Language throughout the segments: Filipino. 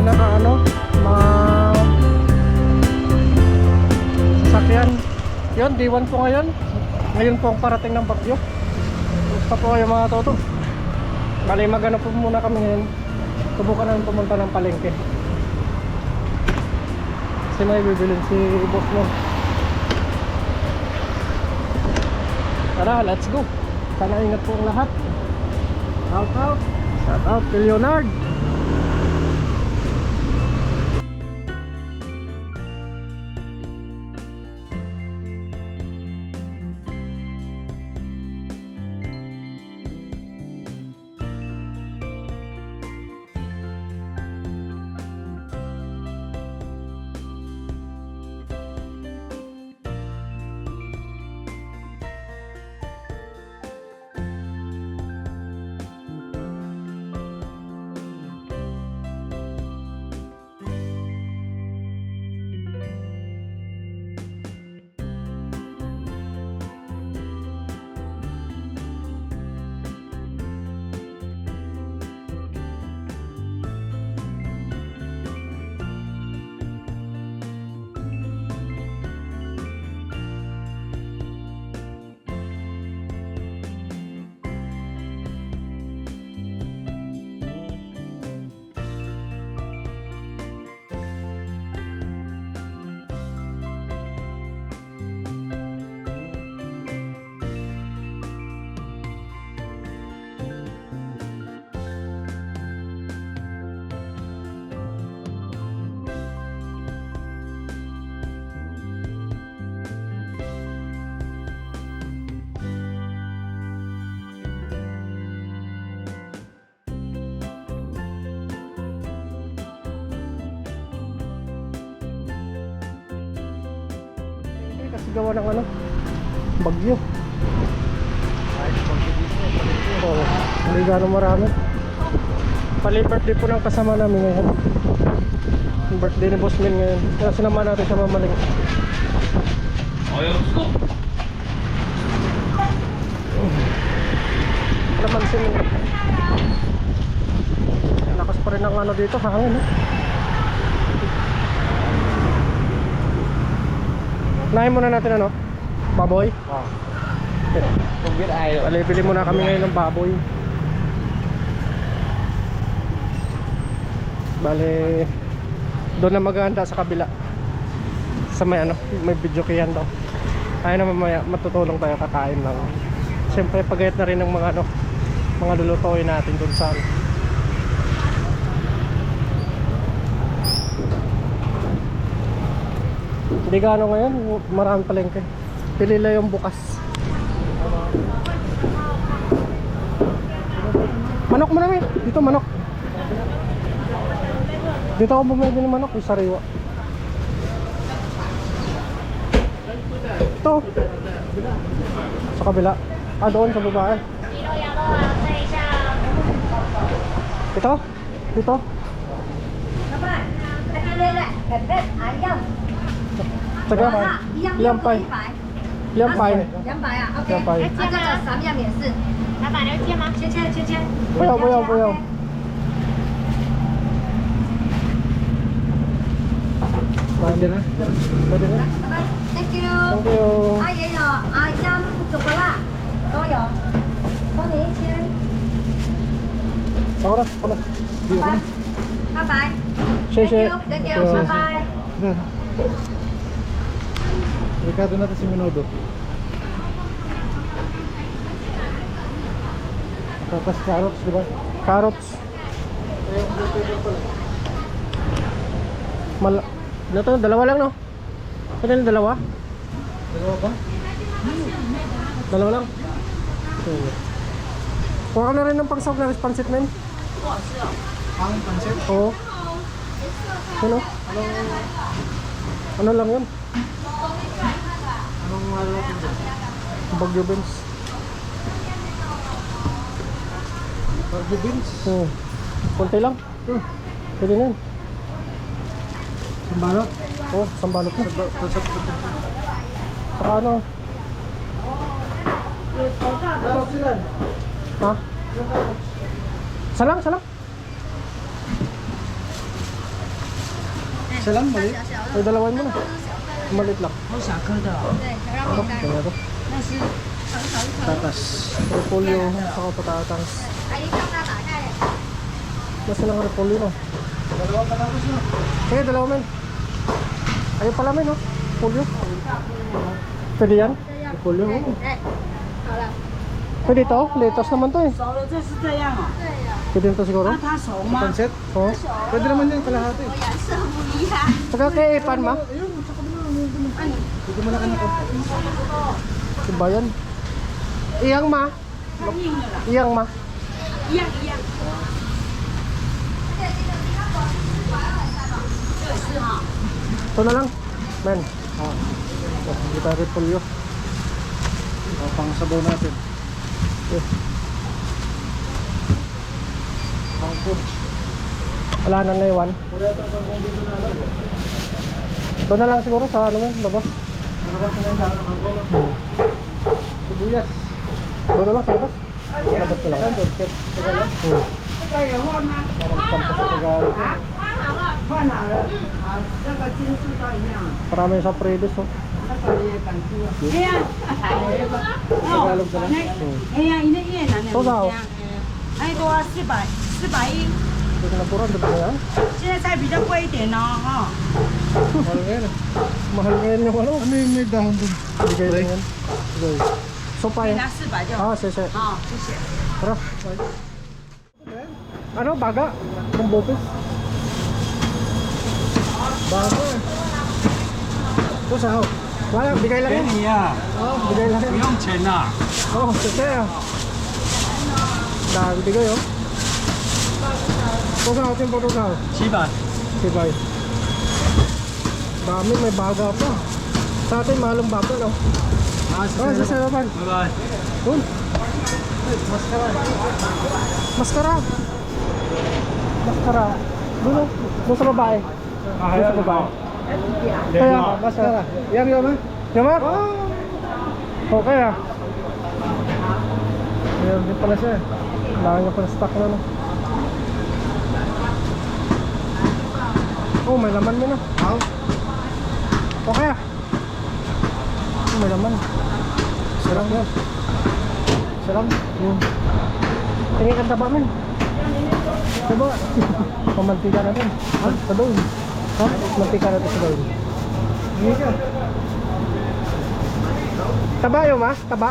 naka ano, mga sasakyan. Yun, D1 po ngayon. Ngayon po ang parating ng bagyo. Gusto po kayo mga toto. Bali magano po muna kami ngayon. Subukan namin pumunta ng palengke. Kasi may bibilin si boss mo. Tara, let's go. Sana ingat po ang lahat. Shout out. Shout out kay Leonard. Kasi gawa ng ano, bagyo. Oo, hindi gano'ng marami. Pali-birthday po ng kasama namin ngayon. Yung birthday ni Boss Min ngayon. Kaya sinama natin siya mamaling. Naman sin. Lakas pa rin ang ano dito, hangin eh. Nahin muna natin ano? Baboy? Oo. Kumbir ayo. Bili muna kami ngayon ng baboy. Bale, doon na maghahanda sa kabila. Sa may ano, may video kiyan daw. Tayo na mamaya, matutulong tayo kakain lang. Siyempre pagayat na rin ng mga ano, mga lulutuin natin doon sa ano. Hindi gaano ngayon, marami palengke. Pili lang yung bukas. Manok mo namin, dito manok. Dito ako bumili ng manok, yung sariwa. Ito. Sa kabila. Ah, doon sa babae. Ito? Dito? Taga pa. 200块。200啊，OK。这个什么样免试？老板，你要切吗？切。不要。Pwede na? Pwede na? Thank you。 Thank you。 啊也有啊香巧克力都有，帮你一千。 Ako na.拜拜。Share. Thank you。拜拜。 Ricardo natin si Minudo. Tapos carrots, di ba? Carrots. Ito, dalawa lang no? Ano yung dalawa? Dalawa ba? Dalawa lang? Kuha ka na rin ng pangsawag na responsit men? Ang pansit? Oo. Ano? Ano lang yun? Anong mahal natin dyan? Bagyo beans. Bagyo beans? Oo. Konti lang. Pwede na yun. Sambalot? Oo, sambalot na. Saka ano? Ha? Salang. Isa lang, mali. 小小的， Ay, dalawan mo na. 都是小的。 Malit lang. 好小颗的哦。对，小让饼干， Kaya to. 那是长长一颗。 Tatas. Repolyo, saka patatang. 阿姨帮他打开。 Basta lang repolyo no. Dalawa ka tapos na. Sige, dalawa men. Ayun pala men, no? Repolyo. Pwede yan? Repolyo. 哎，好了。 Pwede ito? Lettuce naman to eh. 熟了就是这样哦。对呀， Pwede ito siguro? 那它熟吗？ Pansit. Oo. Pwede naman yan kalahati. 我颜色不一样。 Saka kay Ipan ma? Ayun, sa kabila. Pwede mo na ka nakap. Diba yan? Iyang ma? 太硬了啦， Iyang ma? 一样一样。这个是哈， Ito na lang. Men. Hindi tayo repolyo. Pang sabaw natin. Okay. Pangko. Wala nang naiwan. Doon na lang siguro sa ano men, labas. Sibuyas. Doon na lang sa labas. Labas ko lang. Hmm. 这个有换吗？ Parang sampo sa Tagalog. 换好了，好，这个斤数都一样， Parami sa previous oh. 这个也敢吃。哎呀，哦，哎呀，你那越南的多少哎，多啊，400，410。 Hindi ko na pura, di ba yan? 现在菜比较贵一点哦，哈。 Mahal ngayon eh. Mahal ngayon yung ano. Ano yung may dahon dun? Bigay lang yan. Bigay. Sopa 你 yan. 拿400就好。 Ah, sese. 好，谢谢。 Tara. Ano, baga? Ng bopis? Bago eh. Ito sa hao. Wala, bigay lang yan. 给你呀、 Oh, bigay lang 不 yan. 用钱呐、 Oh, sese ah. Dahil bigay oh. Ito sa hao, timpo ito sa hao. 700。 Bigay. Dami, may baga pa. Sa atin, mahalong baga, no? 啊， Oh, sese naman. 拜拜。 Doon. Maskara. Maskara. Doon, oh. Doon sa babae. Doon sa babae. Kaya, Maskara. Yan yun ah. Yama? Okay ah. Meron din pala siya eh. Kailangan niya pala stock na no. Oh, may laman mo na. Okay ah. Oh, may laman. Sarap yan. Sarap. Tingin kang taba man. Taba. Pamantika natin. Sa doon. Ha? Mantika natin sa doon. Hindi ka. Taba yun ma? Taba.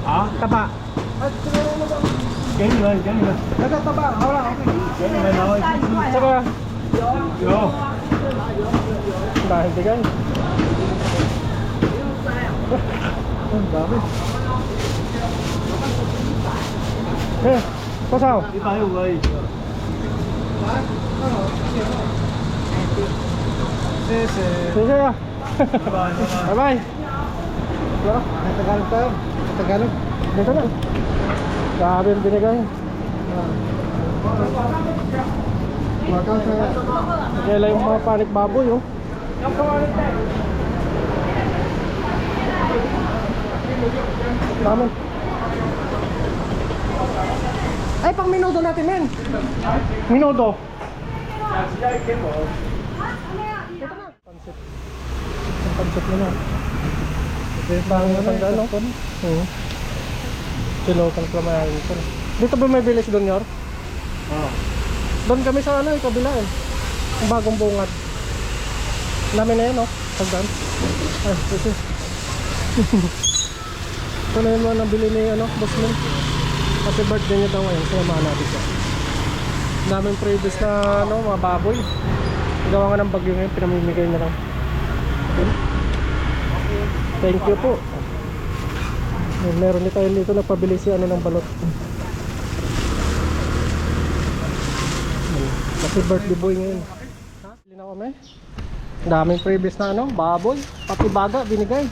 啊， Taba. 给你们，给你们， Nagtataba. Wala, okay. 给你们，然后 Saka. 有。 Dahil bigay. Ang dami. Eh, pasaw. 150而已。 Sese. Sige ah. 拜拜，拜拜。 Bye bye. Tara. May Tagalog tayo. May Tagalog. Dito na. Grabe yung binigay. Makaw sa... Kaya yung mga panik baboy oh. Dami. Ay, pang minuto natin men. Minuto. Pansit. Ang pansit mo na. Ito yung pang tanggal no? Silokan plamayan ito. Dito ba may bilis doon yor? Oh. Doon kami sa ano, kabila eh. Yung bagong bungad. Namin na yun, oh. Pagdaan. Ay, ito. Ito na yun mga nabili ni, ano, boss mo. Kasi birthday niya daw ngayon. Sinamahan natin siya. Daming previous na, ano, mga baboy. Gawa nga ng bagyo ngayon, pinamimigay na lang. Okay. Thank you po. Meron din tayo dito nagpabili si ano ng balot. Kasi birthday boy ngayon. Ha? Bili na kami. Daming previous na ano, baboy, pati baga binigay.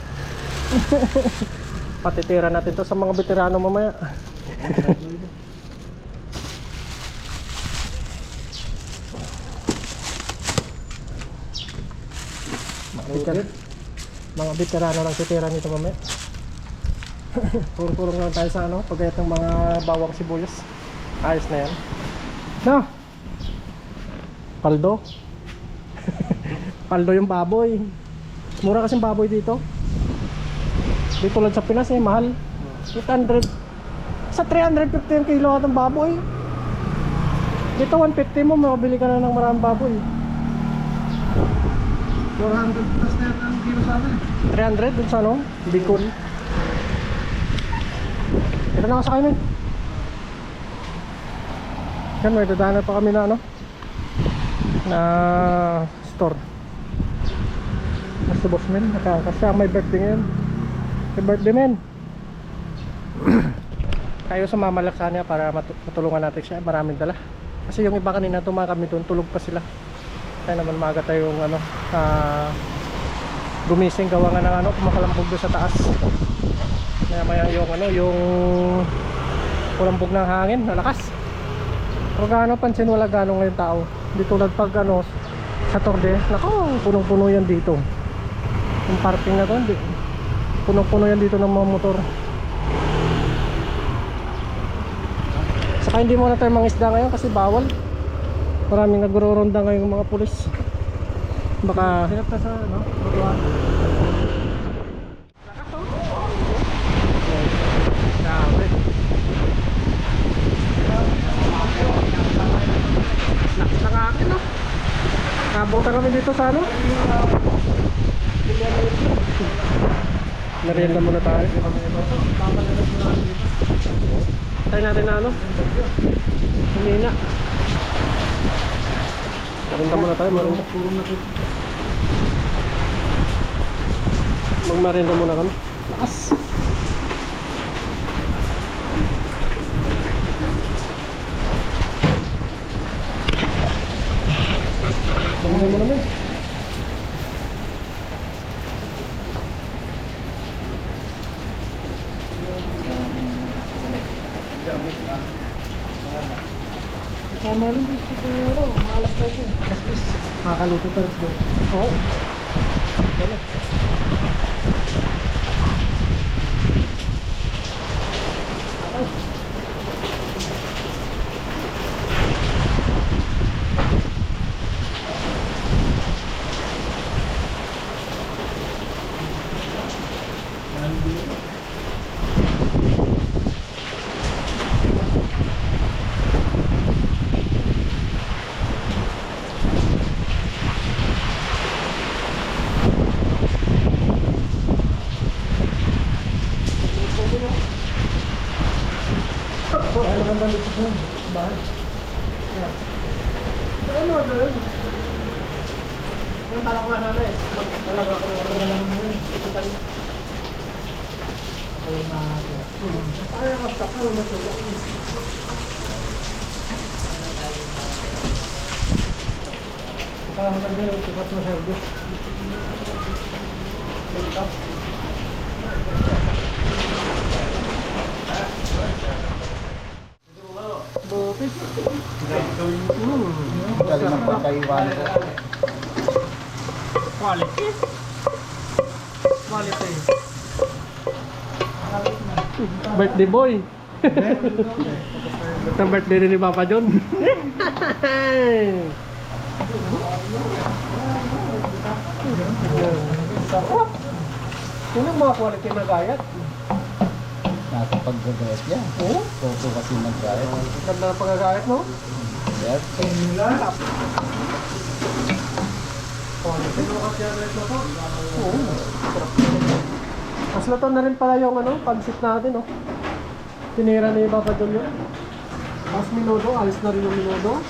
Patitira natin to sa mga veterano mamaya. Mga veterano lang titira nito mamaya. Puro-puro lang tayo sa ano, pagkayat ng mga bawang sibuyas. Ayos na yan. No! Paldo. paldo yung baboy. Mura kasing baboy dito. Di tulad sa Pinas eh, mahal. 800. Sa 350 yung kilo ng baboy. Dito 150 mo, makabili ka na ng maraming baboy. 400 plus na yan ang kilo sa amin. 300 dun sa ano? Bicol. Ito na ako sa kainin. Yan, may dadaanan pa kami na ano? Na store. Mas si Boss Men, kasi ang may birthday ngayon. May birthday men. Tayo sumama lang sa kanya para matulungan natin siya. Maraming dala. Kasi yung iba kanina tumaka kami doon, tulog pa sila. Kaya naman maga tayong ano, gumising gawa nga ng ano, kumakalambog doon sa taas. Kaya maya yung ano, yung kulambog ng hangin, nalakas. Pero gaano pansin, wala gaano ngayon tao. Hindi tulad pag ano, sa Torde, nako, punong-puno yan dito. Yung parking na to, punong-puno yan dito ng mga motor. Saka hindi muna tayo mangisda ngayon kasi bawal. Maraming nagro-ronda ngayon mga pulis. Baka Hirap na sa ano? Baguhan. grabe. Lakas ng akin no. Kabutan kami dito sa ano. Merienda muna tayo. Tayo natin na ano. Humina. Merienda muna tayo. Magmerienda muna kami. Lakas. Bangunin mo naman. Sama rin dito siguro. Maalas na ito. Makakaluto pa rin doon. Oo. Dala. Ano ang balik ko sa bahay? Ano ba doon? Yung talak na namin. Talaga ako na lang mo. Ito tayo. Ako na. Ay, kapsakal mo ito. Parang maganda yung tukat na service. Ito. Bopis. Galing ng pagkaiwan ko. Quality. Quality. Birthday boy. Ito birthday rin ni Papa John. Sarap. Yun ang mga quality na gayat. Nasa paggagayat niya. Oo. Toto kasi nag-gayat. Ganda ng pagkagayat mo. Yes. Sarap. Quality mo kasi yan rin ito. Oo. Sarap. Mas luto na rin pala yung ano, pansit natin, oh. Tinira na yung Papa John yun. Tapos minudo, ayos na rin yung minudo.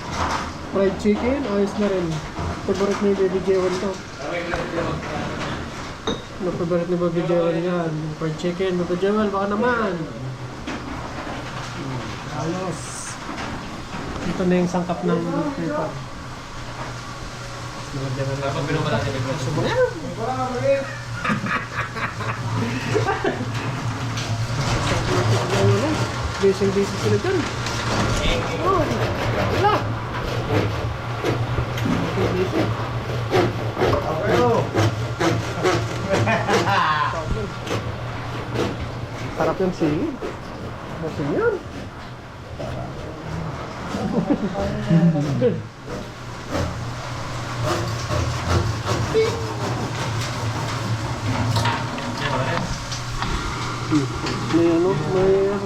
Fried chicken, ayos na rin. Favorite ni Baby Jewel to. Ano favorite ni Baby Jewel yan? Fried chicken, Baby Jewel, baka naman. Ayos. Ito na yung sangkap ng paper. Gusto mo yan? Busy sila dyan. Oh, wala. Busy. Sarap yung sili. Masih yan. May ano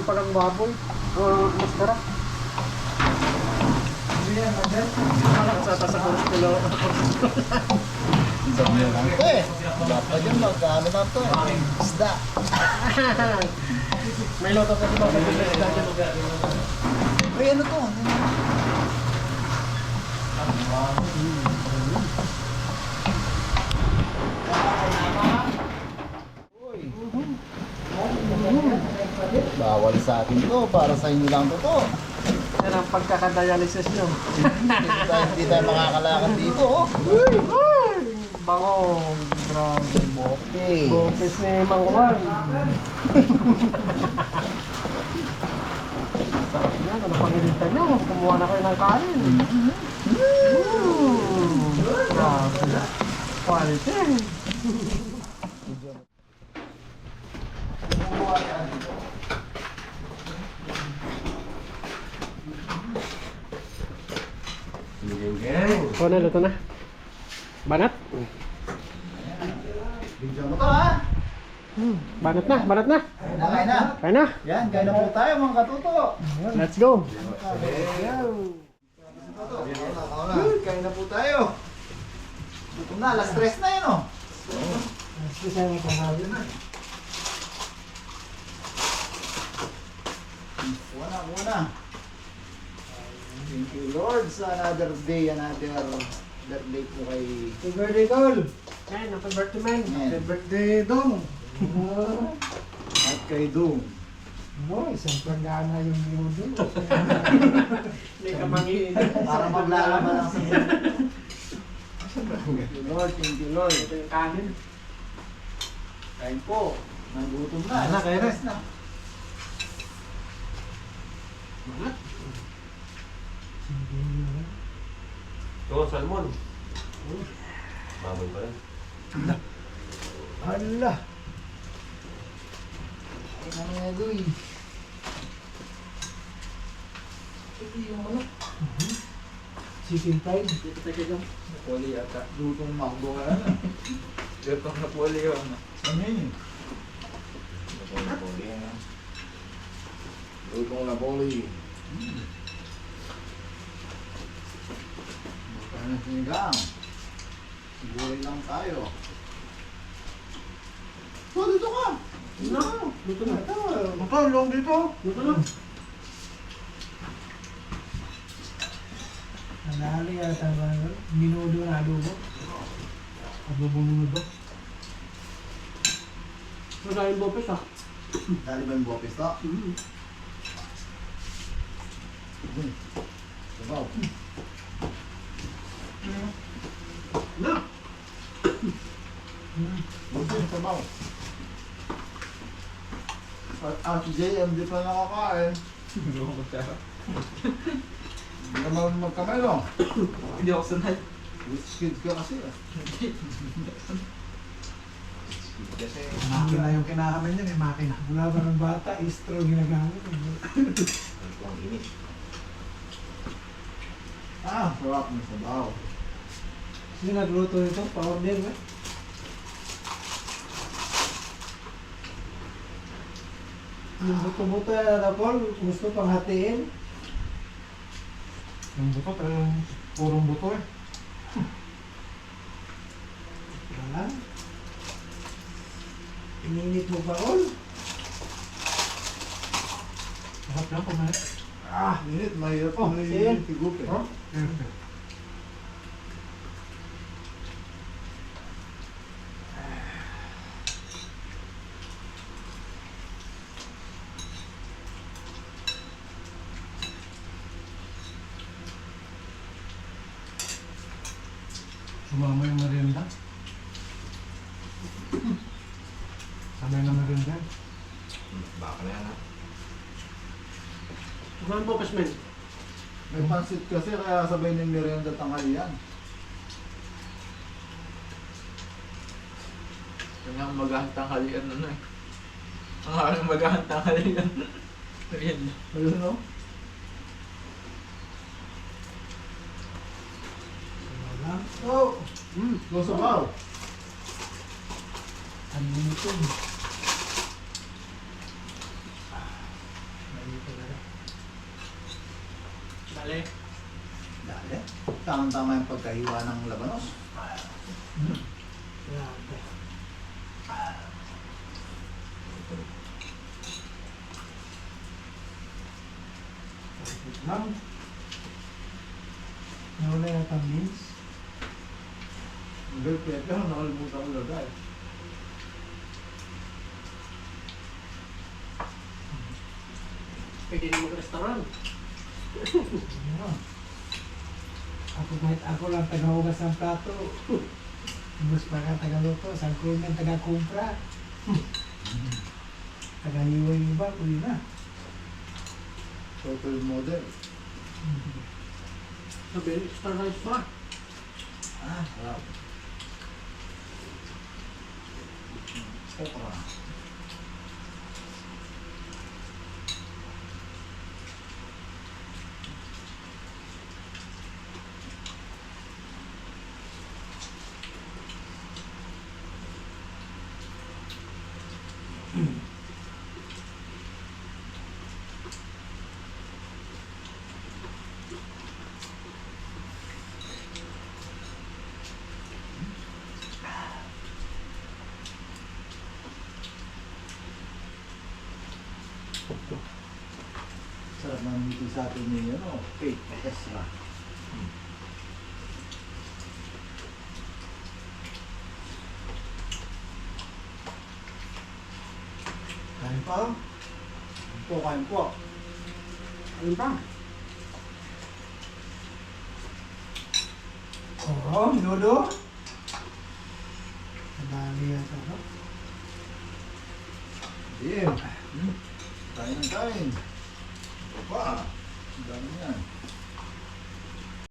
palang baboy. Mascara. Sabi mo lang ito eh. Dapat yun, magkano na ito eh. Isda. May loto kasi ba? Ay, ano to? Bawal sa atin to, para sa inyo lang to. Yan ang pagkakadialysis nyo. Hindi tayo makakalakad dito, oh. Bango. Grabe. Okay. Bopis ni Mang Juan. Sarap yan. Ano pang ilita nyo? Kumuha na kayo ng kain. Grabe. Quality. Oh, luto na. Banat? Video mo to, ha? Banat na, banat na. Kain na. Kain na. Yan, kain na po tayo mga katuto. Let's go. Kain na po tayo. Gutom na, alas 3 na yun, oh. Muna. Thank you, Lord, sa another day, another birthday po kay... Happy birthday, Tol. Ayan, happy birthday, man. Happy birthday, Dong. At kay Doom. Isang pagana yung minudo. Hindi ka mangiin. Para maglalaban lang sa Thank you, Lord. Thank you, Lord. Ito yung kanin. Kain po. Nagutom na. Kain na, kain na. Alas 3 na. Ito, salmon. Baboy pa rin. Hala. Ay, ano nga doon? Chicken fried. Poli ata. Lutong makbo ka na. Lutong na puli yun. Ano yun? Lutong na poli. Baka na sinigang. Sigurin lang tayo. Oh, dito ka! Luto na. Baka, long dito. Luto na. Nadali yata ba? Minudo na adobo. Adobong minudo. Madaming bopis ah. Dali ba yung bopis to? Sabaw. Na. Buti, sabaw. At si JM, di pa nakakain. Hindi naman magkamelo. Hindi ako sanay. Skid ka kasi ah. Makina yung kinakamin niya, may makina. Mula pa ng bata, istro ginagamit. Ah, sarap ng sabaw. Sino nagluto nito? Pa-order ba? Yung buto-buto na Paul, gusto pang hatiin. Yung buto, purong buto eh. Wala. Ininit mo pa, Paul. Sarap lang kumain. Minit, mahirap Oh, na sige. yung tigup eh. Oh, Sumama yung merienda. Sabay na merienda. Baka na yan ha. kumain bopis, men. May pansit kasi kaya sabay ng merienda tanghalian. Yan ang maghahantang halian ano eh. Ang aking maghahantang halian. Ayan. Ayun no? Wala. Oh! Gusto ba? Ang minuto. Dali. Dali. Tamang-tama yung pagkahiwa ng labanos. Grabe. Lang. Nawala yata ang means. Ang girlfriend ko, nakalimutan ko lagay. Pwede na mag-restaurant. Meron. Ako kahit ako lang tagahugas ng plato. Mas pa ka tagaluto, isang crewman taga-kumpra. Tagahiwa yung iba, kuya na. Total model. Sabi, extra rice pa. Ah, wow. Okra. Sarap naman dito sa atin ni Faith Ezra. Kain pa? Kain po. Ayun pa. Oo, minudo. Nadali yata, no? Jim. Kain ng kain. Ito pa. Ang dami yan.